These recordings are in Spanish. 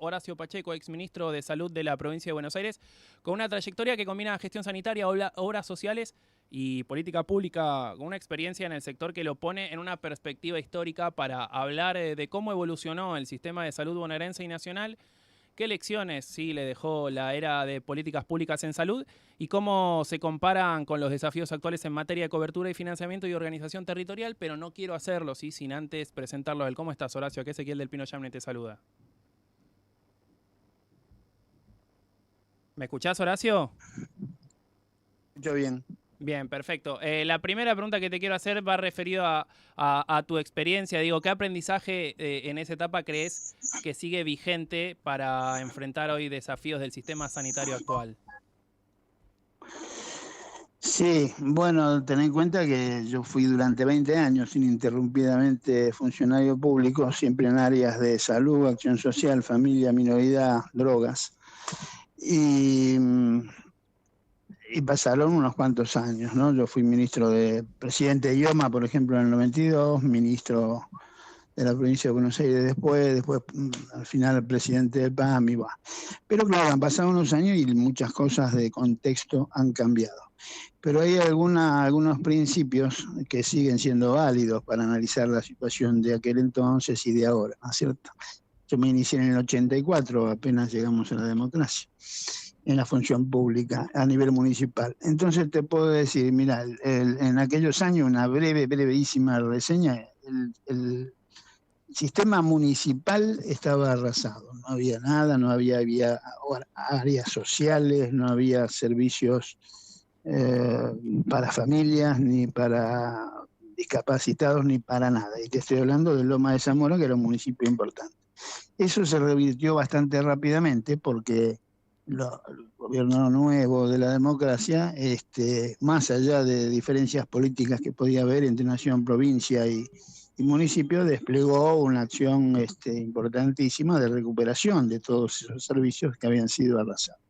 Horacio Pacheco, exministro de Salud de la provincia de Buenos Aires, con una trayectoria que combina gestión sanitaria, obras sociales y política pública, con una experiencia en el sector que lo pone en una perspectiva histórica para hablar de cómo evolucionó el sistema de salud bonaerense y nacional, qué lecciones sí le dejó la era de políticas públicas en salud y cómo se comparan con los desafíos actuales en materia de cobertura y financiamiento y organización territorial, pero no quiero hacerlo ¿sí? sin antes presentarlo a él. ¿Cómo estás, Horacio? Aquí Ezequiel del Pino Yamne te saluda. ¿Me escuchás, Horacio? Yo bien. Bien, perfecto. La primera pregunta que te quiero hacer va referido a tu experiencia. Digo, ¿qué aprendizaje en esa etapa crees que sigue vigente para enfrentar hoy desafíos del sistema sanitario actual? Sí, bueno, ten en cuenta que yo fui durante 20 años ininterrumpidamente funcionario público, siempre en áreas de salud, acción social, familia, minoridad, drogas. Y, y pasaron unos cuantos años, ¿no? Yo fui ministro de presidente de IOMA, por ejemplo, en el 92, ministro de la provincia de Buenos Aires después al final el presidente del PAMI. Pero claro, han pasado unos años y muchas cosas de contexto han cambiado. Pero hay algunos principios que siguen siendo válidos para analizar la situación de aquel entonces y de ahora, ¿no es cierto? Yo me inicié en el 84, apenas llegamos a la democracia, en la función pública a nivel municipal. Entonces te puedo decir, mira, en aquellos años, una brevísima reseña, el sistema municipal estaba arrasado, no había nada, no había áreas sociales, no había servicios eh, para familias, ni para discapacitados, ni para nada. Y te estoy hablando de Loma de Zamora, que era un municipio importante. Eso se revirtió bastante rápidamente porque el gobierno nuevo de la democracia, más allá de diferencias políticas que podía haber entre nación, provincia y municipio, desplegó una acción importantísima de recuperación de todos esos servicios que habían sido arrasados.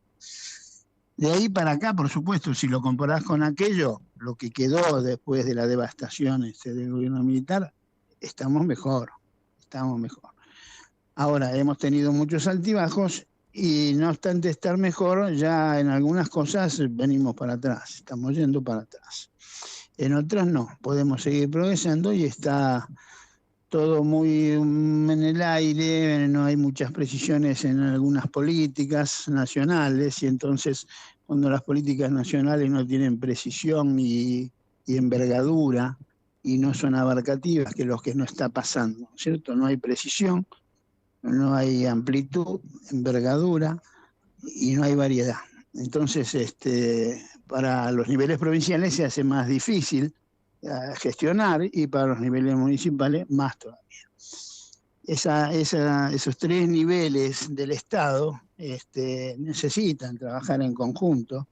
De ahí para acá, por supuesto, si lo comparás con aquello, lo que quedó después de la devastación del gobierno militar, estamos mejor, estamos mejor. Ahora, hemos tenido muchos altibajos y no obstante estar mejor, ya en algunas cosas venimos para atrás, estamos yendo para atrás. En otras no, podemos seguir progresando y está todo muy en el aire, no hay muchas precisiones en algunas políticas nacionales y entonces cuando las políticas nacionales no tienen precisión y envergadura y no son abarcativas, que es lo que no está pasando, ¿cierto? No hay precisión, no hay amplitud, envergadura y no hay variedad. Entonces, para los niveles provinciales se hace más difícil gestionar y para los niveles municipales más todavía. Esos tres niveles del Estado necesitan trabajar en conjunto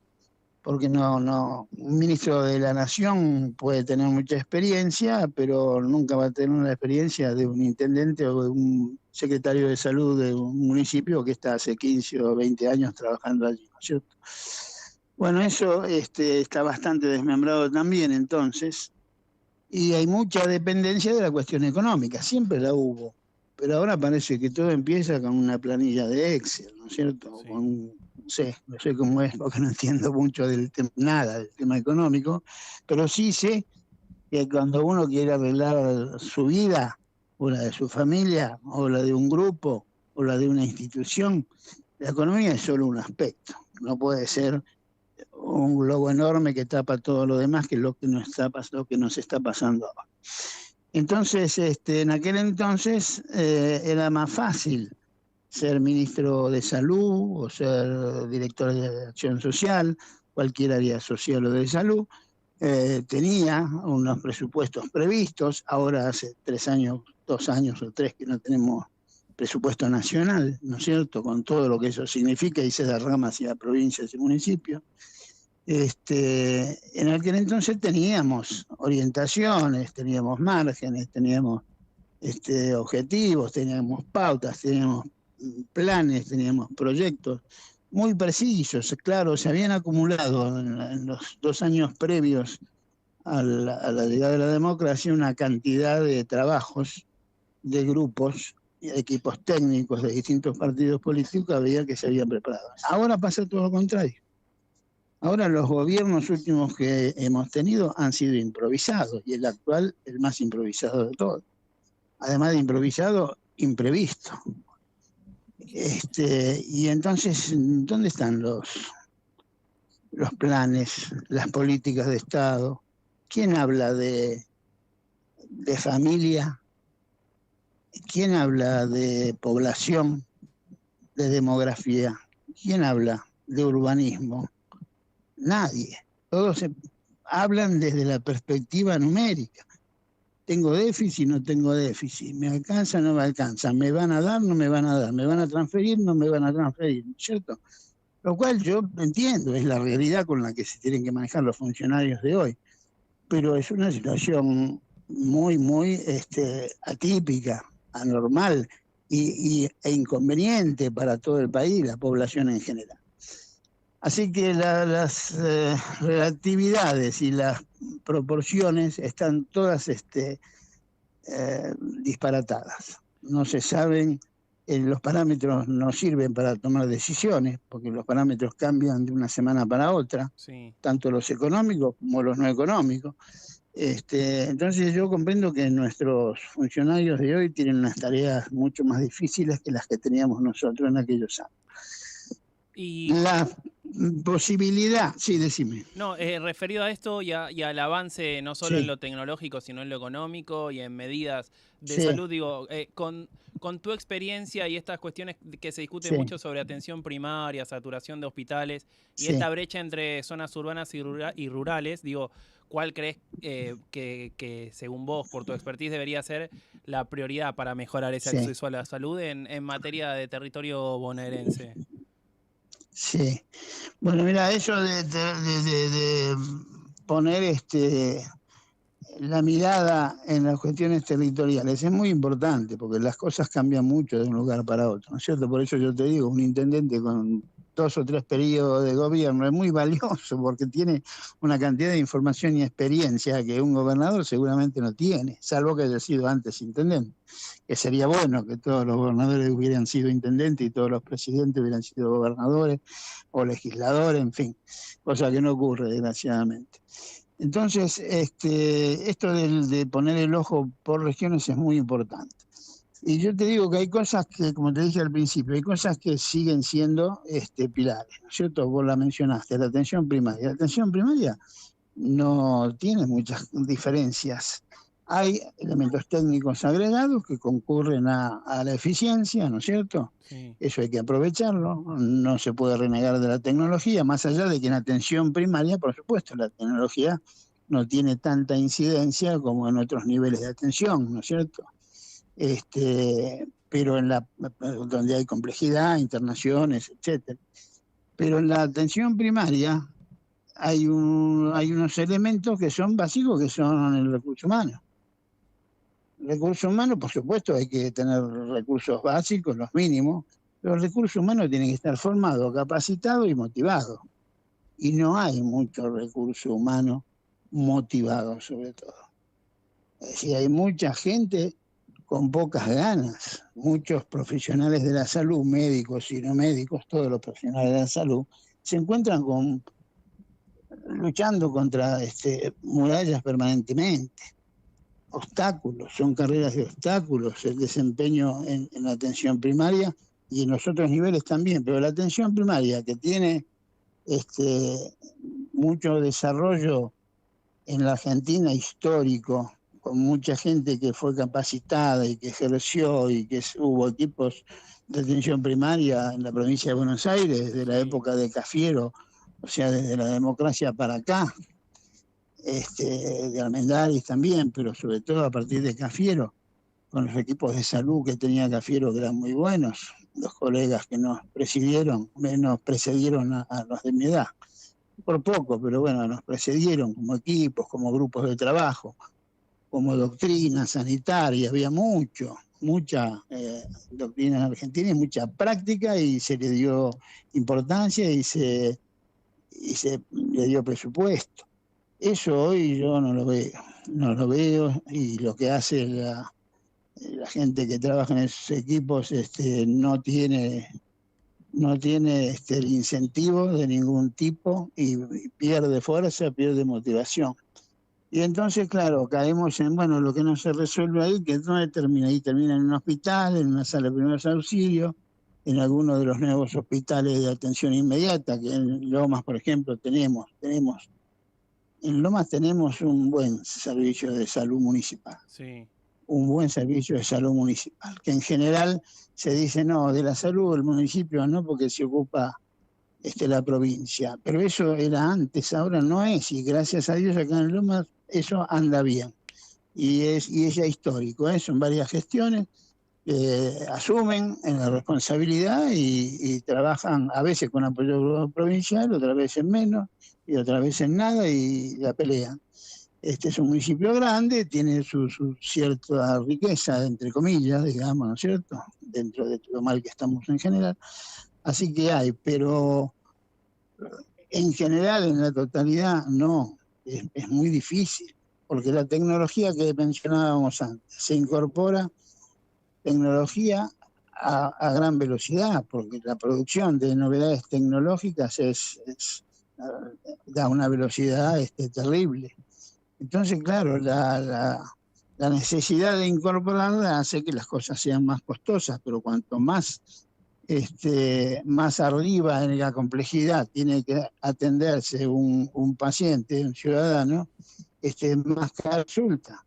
porque un ministro de la Nación puede tener mucha experiencia, pero nunca va a tener la experiencia de un intendente o de un secretario de salud de un municipio que está hace 15 o 20 años trabajando allí, ¿no es cierto? Bueno, eso está bastante desmembrado también entonces, y hay mucha dependencia de la cuestión económica, siempre la hubo, pero ahora parece que todo empieza con una planilla de Excel, ¿no es cierto? Sí. No sé cómo es, porque no entiendo mucho nada del tema económico, pero sí sé que cuando uno quiere arreglar su vida, o la de su familia, o la de un grupo, o la de una institución, la economía es solo un aspecto, no puede ser un globo enorme que tapa todo lo demás, que es lo que nos está pasando ahora. Entonces, en aquel entonces era más fácil ser ministro de salud o ser director de acción social, cualquier área social o de salud. Tenía unos presupuestos previstos, ahora hace 3 años, 2 años o 3 que no tenemos presupuesto nacional, ¿no es cierto?, con todo lo que eso significa y se derrama hacia provincias y municipios. En aquel entonces teníamos orientaciones, teníamos márgenes, teníamos objetivos, teníamos pautas, teníamos planes, teníamos proyectos muy precisos, claro, se habían acumulado en los 2 años previos a la llegada de la democracia una cantidad de trabajos, de grupos equipos técnicos de distintos partidos políticos había que se habían preparado. Ahora pasa todo lo contrario. Ahora los gobiernos últimos que hemos tenido han sido improvisados y el actual el más improvisado de todos. Además de improvisado, imprevisto. Y entonces, ¿dónde están los planes, las políticas de Estado? ¿Quién habla de familia? ¿Quién habla de población, de demografía? ¿Quién habla de urbanismo? Nadie. Todos hablan desde la perspectiva numérica. Tengo déficit, no tengo déficit, me alcanza, no me alcanza, me van a dar, no me van a dar, me van a transferir, no me van a transferir, ¿cierto? Lo cual yo entiendo, es la realidad con la que se tienen que manejar los funcionarios de hoy, pero es una situación muy, muy atípica, anormal e inconveniente para todo el país y la población en general. Así que las relatividades y las proporciones están todas disparatadas. No se saben, los parámetros no sirven para tomar decisiones, porque los parámetros cambian de una semana para otra, sí, tanto los económicos como los no económicos. Entonces yo comprendo que nuestros funcionarios de hoy tienen unas tareas mucho más difíciles que las que teníamos nosotros en aquellos años. Y la posibilidad, sí, decime. No, referido a esto y al avance no solo en lo tecnológico, sino en lo económico y en medidas de salud, digo, con tu experiencia y estas cuestiones que se discuten mucho sobre atención primaria, saturación de hospitales y esta brecha entre zonas urbanas y rurales, digo, ¿cuál crees que según vos, por tu expertise, debería ser la prioridad para mejorar ese acceso a la salud en materia de territorio bonaerense? Sí, bueno, mira, eso de poner la mirada en las cuestiones territoriales es muy importante, porque las cosas cambian mucho de un lugar para otro, ¿no es cierto? Por eso yo te digo, un intendente con 2 o 3 periodos de gobierno es muy valioso, porque tiene una cantidad de información y experiencia que un gobernador seguramente no tiene, salvo que haya sido antes intendente, que sería bueno que todos los gobernadores hubieran sido intendentes y todos los presidentes hubieran sido gobernadores o legisladores, en fin, cosa que no ocurre desgraciadamente. Entonces, esto de poner el ojo por regiones es muy importante. Y yo te digo que hay cosas que, como te dije al principio, hay cosas que siguen siendo pilares, ¿no es cierto? Vos la mencionaste, la atención primaria. La atención primaria no tiene muchas diferencias. Hay elementos técnicos agregados que concurren a la eficiencia, ¿no es cierto? Sí. Eso hay que aprovecharlo, no se puede renegar de la tecnología, más allá de que en atención primaria, por supuesto, la tecnología no tiene tanta incidencia como en otros niveles de atención, ¿no es cierto? Pero donde hay complejidad, internaciones, etcétera. Pero en la atención primaria hay unos elementos que son básicos, que son el recurso humano. El recurso humano, por supuesto, hay que tener recursos básicos, los mínimos, pero el recurso humano tiene que estar formado, capacitado y motivado. Y no hay mucho recurso humano motivado, sobre todo. Es decir, hay mucha gente con pocas ganas, muchos profesionales de la salud, médicos y no médicos, todos los profesionales de la salud, se encuentran luchando contra murallas permanentemente, obstáculos, son carreras de obstáculos, el desempeño en la atención primaria y en los otros niveles también, pero la atención primaria, que tiene mucho desarrollo en la Argentina histórico, con mucha gente que fue capacitada y que ejerció y que hubo equipos de atención primaria en la provincia de Buenos Aires desde la época de Cafiero, o sea, desde la democracia para acá, de Armendáriz también, pero sobre todo a partir de Cafiero, con los equipos de salud que tenía Cafiero, que eran muy buenos, los colegas que nos precedieron a los de mi edad, por poco, pero bueno, nos precedieron como equipos, como grupos de trabajo, como doctrina sanitaria, había mucha doctrina en Argentina y mucha práctica, y se le dio importancia y se le dio presupuesto. Eso hoy yo no lo veo, y lo que hace La gente que trabaja en esos equipos no tiene el incentivo de ningún tipo y pierde fuerza, pierde motivación. Y entonces, claro, caemos en, bueno, lo que no se resuelve ahí, que no termina ahí, termina en un hospital, en una sala de primeros auxilios, en alguno de los nuevos hospitales de atención inmediata, que en Lomas, por ejemplo, en Lomas tenemos un buen servicio de salud municipal, Sí. un buen servicio de salud municipal, que en general se dice, no, de la salud del municipio no, porque se ocupa la provincia, pero eso era antes, ahora no es, y gracias a Dios acá en Lomas eso anda bien, y es ya histórico, son varias gestiones, asumen en la responsabilidad y trabajan a veces con apoyo provincial, otras veces menos, y otras veces nada, y la pelean. Este es un municipio grande, tiene su cierta riqueza, entre comillas, digamos, ¿no es cierto?, dentro de lo mal que estamos en general, así que hay, pero en general, en la totalidad, no, es muy difícil, porque la tecnología que mencionábamos antes, se incorpora tecnología a gran velocidad, porque la producción de novedades tecnológicas da una velocidad terrible. Entonces, claro, la necesidad de incorporarla hace que las cosas sean más costosas, pero cuanto más arriba en la complejidad tiene que atenderse un paciente, un ciudadano, más caro resulta.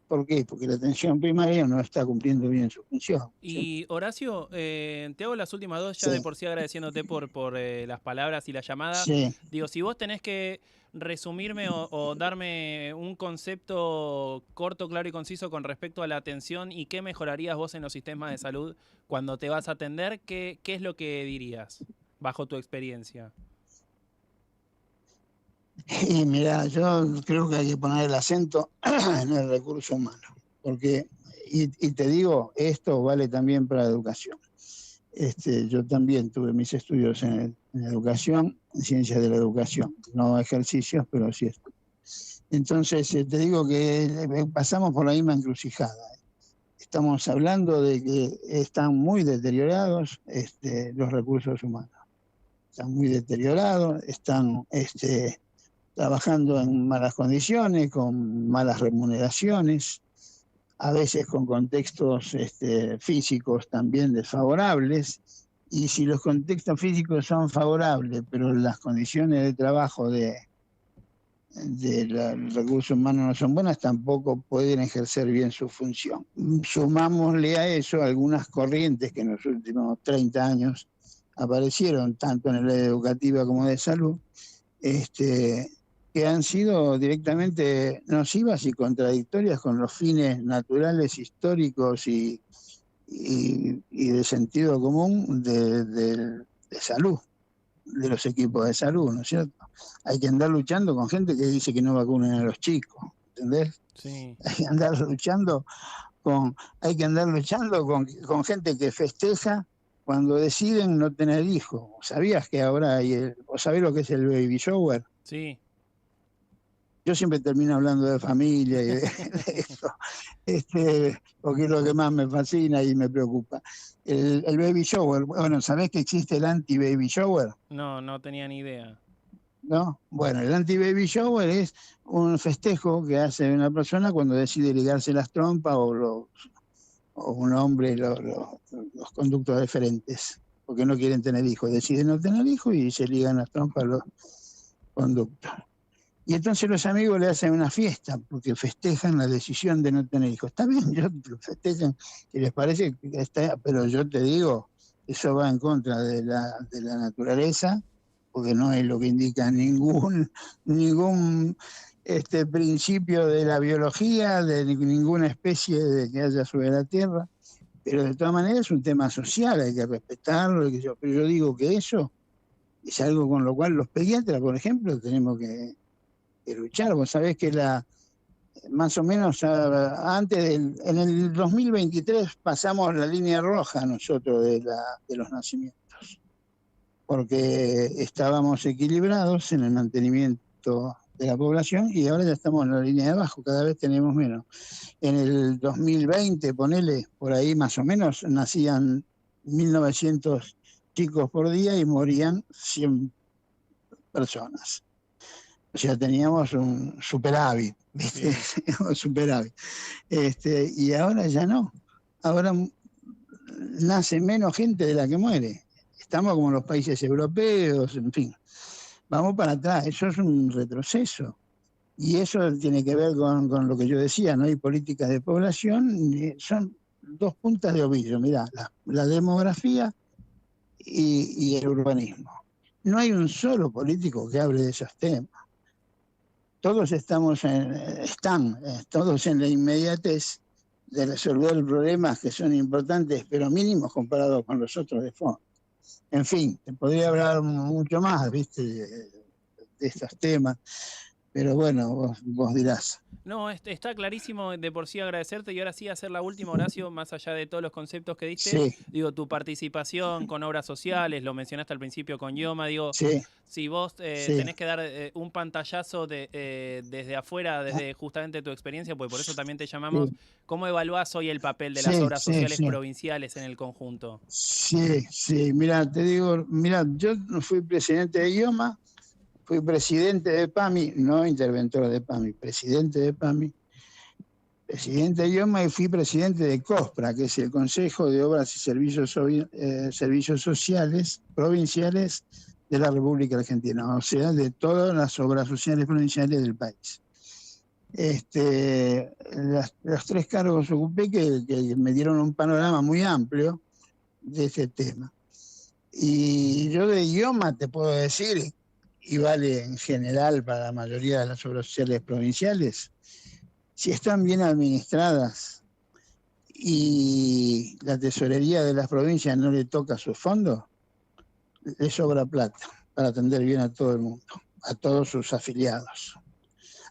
¿Por qué? Porque la atención primaria no está cumpliendo bien su función, ¿sí? Y Horacio, te hago las últimas dos ya de Sí, por sí agradeciéndote por las palabras y la llamada. sí. Digo, si vos tenés que resumirme o darme un concepto corto, claro y conciso con respecto a la atención y qué mejorarías vos en los sistemas de salud cuando te vas a atender, ¿qué es lo que dirías bajo tu experiencia? Y mira, yo creo que hay que poner el acento en el recurso humano, porque, y te digo, esto vale también para la educación. Yo también tuve mis estudios en educación, en ciencias de la educación, no ejercicios, pero sí estudios. Entonces, te digo que pasamos por la misma encrucijada. Estamos hablando de que están muy deteriorados los recursos humanos. Están muy deteriorados, están trabajando en malas condiciones, con malas remuneraciones, a veces con contextos físicos también desfavorables, y si los contextos físicos son favorables, pero las condiciones de trabajo del recurso humano no son buenas, tampoco pueden ejercer bien su función. Sumámosle a eso algunas corrientes que en los últimos 30 años aparecieron, tanto en la educativa como de salud, que han sido directamente nocivas y contradictorias con los fines naturales, históricos y de sentido común de salud, de los equipos de salud, ¿no es cierto? Hay que andar luchando con gente que dice que no vacunen a los chicos, ¿entendés? Sí. Hay que andar luchando con gente que festeja cuando deciden no tener hijos. ¿Sabías que ahora o sabés lo que es el baby shower? Sí. Yo siempre termino hablando de familia y de eso, porque es lo que más me fascina y me preocupa. El baby shower, bueno, ¿sabés que existe el anti-baby shower? No, no tenía ni idea. ¿No? Bueno, el anti-baby shower es un festejo que hace una persona cuando decide ligarse las trompas o un hombre los conductos deferentes, porque no quieren tener hijos, deciden no tener hijos y se ligan las trompas los conductos. Y entonces los amigos le hacen una fiesta porque festejan la decisión de no tener hijos. Está bien, festejan, si les parece que está, pero yo te digo, eso va en contra de la naturaleza, porque no es lo que indica ningún principio de la biología, de ninguna especie que haya sobre la Tierra. Pero de todas maneras es un tema social, hay que respetarlo. Pero yo digo que eso es algo con lo cual los pediatras, por ejemplo, tenemos que luchar. Vos sabés que más o menos en el 2023 pasamos la línea roja nosotros de los nacimientos, porque estábamos equilibrados en el mantenimiento de la población, y ahora ya estamos en la línea de abajo, cada vez tenemos menos. En el 2020, ponele, por ahí más o menos, nacían 1.900 chicos por día y morían 100 personas. O sea, teníamos un superávit, ¿viste? Sí. Un superávit. Y ahora ya no. Ahora nace menos gente de la que muere. Estamos como los países europeos, en fin. Vamos para atrás, eso es un retroceso. Y eso tiene que ver con lo que yo decía, ¿no? Hay políticas de población, son dos puntas de ovillo, mirá, la demografía y el urbanismo. No hay un solo político que hable de esos temas. Todos están todos en la inmediatez de resolver problemas que son importantes, pero mínimos comparados con los otros de fondo. En fin, te podría hablar mucho más, ¿viste? De estos temas, pero bueno, vos dirás. No, está clarísimo de por sí agradecerte y ahora sí hacer la última, Horacio, más allá de todos los conceptos que diste, Sí, digo, tu participación con obras sociales, lo mencionaste al principio con Ioma, digo, sí, si vos sí. tenés que dar un pantallazo desde afuera, desde justamente tu experiencia, pues por eso también te llamamos, Sí, ¿cómo evaluás hoy el papel de las sí, obras sí, sociales sí. provinciales en el conjunto? Sí, sí, mira, te digo, mira, yo fui presidente de IOMA, fui presidente de PAMI, no interventor de PAMI, presidente de PAMI, presidente de IOMA y fui presidente de COSPRA, que es el Consejo de Obras y Servicios Sociales Provinciales de la República Argentina, o sea, de todas las obras sociales provinciales del país. Los tres cargos ocupé que me dieron un panorama muy amplio de este tema. Y yo de idioma te puedo decir, y vale en general para la mayoría de las obras sociales provinciales, si están bien administradas y la tesorería de las provincias no le toca sus fondos, le sobra plata para atender bien a todo el mundo, a todos sus afiliados.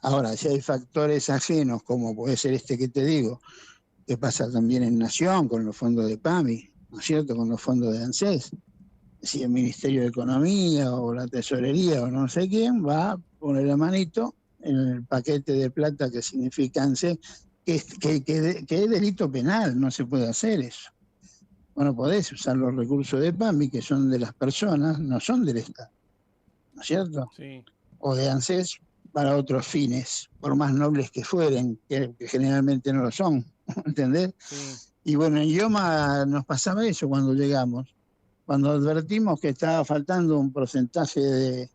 Ahora, si hay factores ajenos, como puede ser este que te digo, que pasa también en Nación, con los fondos de PAMI, ¿no es cierto?, con los fondos de ANSES, si el Ministerio de Economía o la Tesorería o no sé quién va a poner la manito en el paquete de plata que significa ANSES, que es delito penal, no se puede hacer eso. Bueno, podés usar los recursos de PAMI, que son de las personas, no son del Estado, ¿no es cierto? Sí, O de ANSES para otros fines, por más nobles que fueren, que generalmente no lo son, ¿entendés? sí, Y bueno, en IOMA nos pasaba eso cuando llegamos. Cuando advertimos que estaba faltando un porcentaje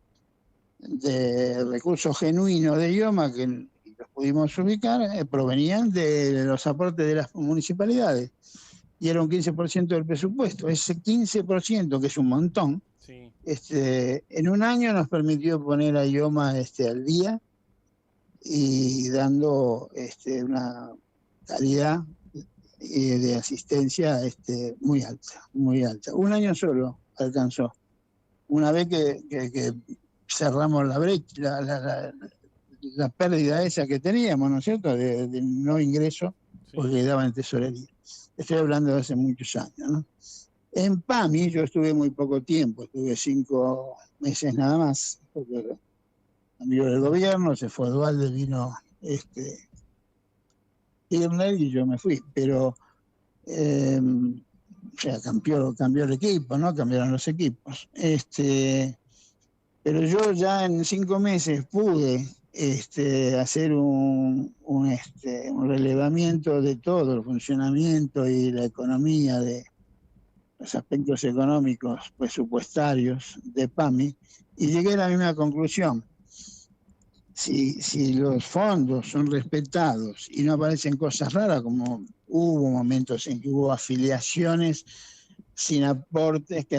de recursos genuinos de IOMA, que los pudimos ubicar, provenían de los aportes de las municipalidades. Y era un 15% del presupuesto. Ese 15%, que es un montón, sí. en un año nos permitió poner a IOMA al día y dando una calidad de asistencia muy alta, muy alta. Un año solo alcanzó. Una vez que cerramos la brecha, la pérdida esa que teníamos, ¿no es cierto?, de no ingreso, Sí. porque daba en tesorería. Estoy hablando de hace muchos años, ¿no? En PAMI yo estuve muy poco tiempo, estuve 5 meses nada más, porque cambió el gobierno, se fue Dualde, vino Kirchner y yo me fui, pero o sea, cambió el equipo, ¿no? Cambiaron los equipos. Pero yo ya en 5 meses pude hacer un relevamiento de todo el funcionamiento y la economía de los aspectos económicos presupuestarios de PAMI y llegué a la misma conclusión. Si los fondos son respetados y no aparecen cosas raras, como hubo momentos en que hubo afiliaciones sin aportes que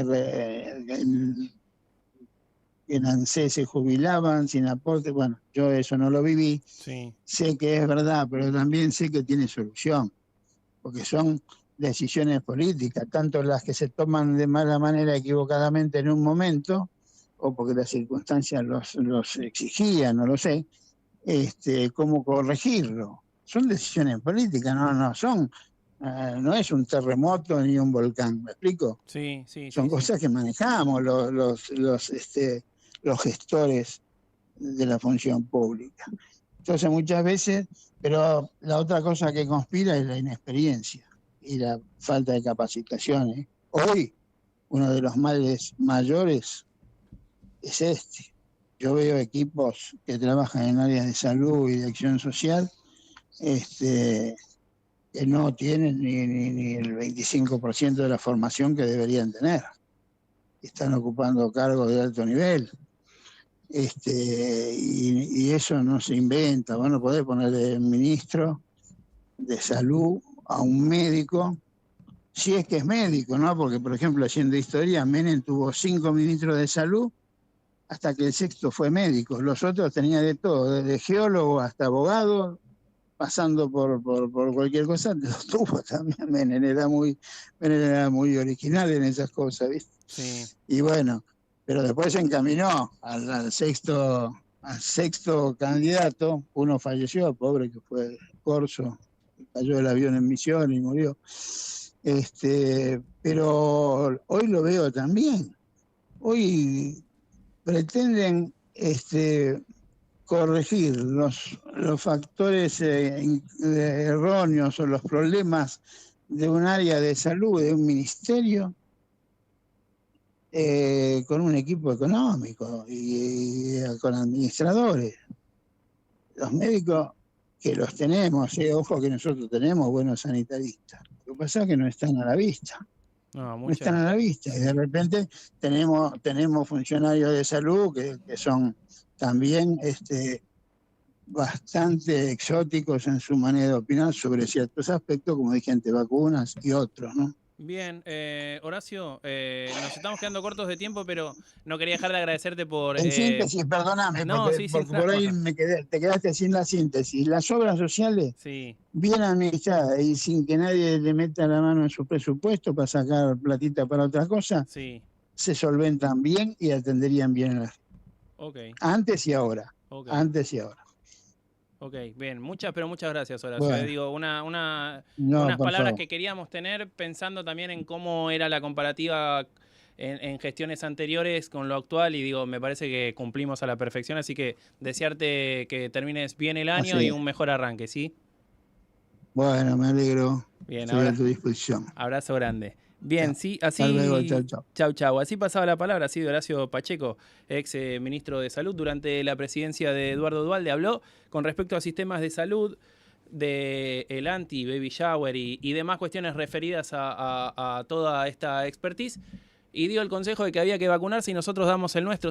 en ANSES se jubilaban sin aportes, bueno, yo eso no lo viví, Sí. sé que es verdad, pero también sé que tiene solución, porque son decisiones políticas, tanto las que se toman de mala manera equivocadamente en un momento, o porque las circunstancias los exigían, no lo sé, cómo corregirlo. Son decisiones políticas, no es un terremoto ni un volcán, ¿me explico? Sí, sí, Son sí, sí. cosas que manejamos los gestores de la función pública. Entonces muchas veces, pero la otra cosa que conspira es la inexperiencia y la falta de capacitaciones. Hoy uno de los males mayores es este. Yo veo equipos que trabajan en áreas de salud y de acción social que no tienen ni el 25% de la formación que deberían tener. Están ocupando cargos de alto nivel. Y eso no se inventa. Vos no podés poner de ministro de salud a un médico, si es que es médico, ¿no? Porque, por ejemplo, haciendo historia, Menem tuvo 5 ministros de salud hasta que el 6º fue médico. Los otros tenían de todo, desde geólogo hasta abogado, pasando por cualquier cosa, los tuvo también. Menem era muy original en esas cosas, ¿viste? Sí. Y bueno, pero después se encaminó al sexto candidato. Uno falleció, pobre, que fue Corso, cayó del avión en Misión y murió. Pero hoy lo veo también. Hoy pretenden corregir los factores erróneos o los problemas de un área de salud, de un ministerio, con un equipo económico y con administradores. Los médicos que los tenemos, ojo que nosotros tenemos buenos sanitaristas. Lo que pasa es que no están a la vista. No están a la vista. Y de repente tenemos funcionarios de salud que son también bastante exóticos en su manera de opinar sobre ciertos aspectos, como dije antes, vacunas y otros, ¿no? Bien, Horacio, nos estamos quedando cortos de tiempo, pero no quería dejar de agradecerte por... En síntesis, perdóname, no, porque, sí, porque por ahí te quedaste sin la síntesis. Las obras sociales, sí, bien administradas y sin que nadie le meta la mano en su presupuesto para sacar platita para otra cosa, sí. se solventan bien y atenderían bien a la gente. Okay. Antes y ahora. Okay. Antes y ahora. Ok, bien, muchas gracias, Horacio. Bueno, digo, unas por palabras favor. que queríamos tener pensando también en cómo era la comparativa en gestiones anteriores con lo actual y digo, me parece que cumplimos a la perfección, así que desearte que termines bien el año y un mejor arranque, ¿sí? Bueno, me alegro. Bien, Estoy a tu disposición. Abrazo grande. Bien, sí, así. Hasta luego, chau. Así pasaba la palabra, así de Horacio Pacheco, ex ministro de Salud, durante la presidencia de Eduardo Duhalde, habló con respecto a sistemas de salud, de el anti-baby shower y demás cuestiones referidas a toda esta expertise, y dio el consejo de que había que vacunarse y nosotros damos el nuestro.